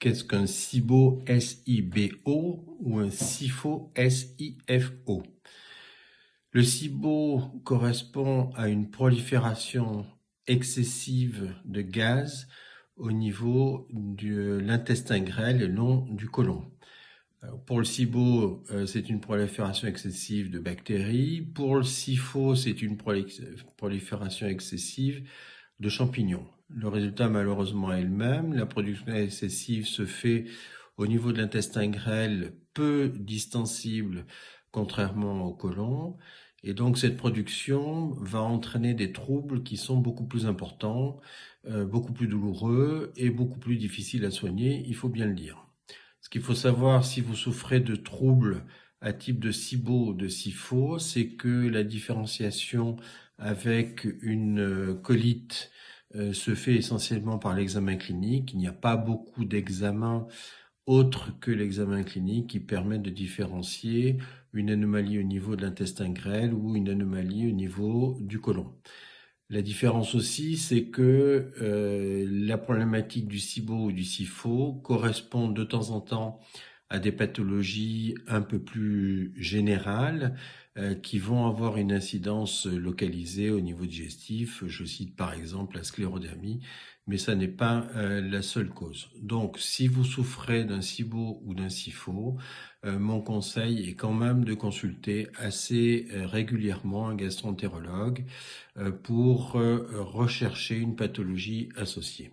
Qu'est-ce qu'un SIBO, S-I-B-O, ou un SIFO, S-I-F-O? Le SIBO correspond à une prolifération excessive de gaz au niveau de l'intestin grêle et non du côlon. Pour le SIBO, c'est une prolifération excessive de bactéries. Pour le SIFO, c'est une prolifération excessive de champignons. Le résultat, malheureusement, est le même. La production excessive se fait au niveau de l'intestin grêle, peu distensible, contrairement au côlon. Et donc, cette production va entraîner des troubles qui sont beaucoup plus importants, beaucoup plus douloureux et beaucoup plus difficiles à soigner, il faut bien le dire. Ce qu'il faut savoir si vous souffrez de troubles à type de SIBO ou de SIFO, c'est que la différenciation avec une colite se fait essentiellement par l'examen clinique. Il n'y a pas beaucoup d'examens autres que l'examen clinique qui permettent de différencier une anomalie au niveau de l'intestin grêle ou une anomalie au niveau du côlon. La différence aussi, c'est que la problématique du SIBO ou du SIFO correspond de temps en temps à des pathologies un peu plus générales qui vont avoir une incidence localisée au niveau digestif. Je cite par exemple la sclérodermie, mais ça n'est pas la seule cause. Donc, si vous souffrez d'un SIBO ou d'un SIFO, mon conseil est quand même de consulter assez régulièrement un gastroentérologue pour rechercher une pathologie associée.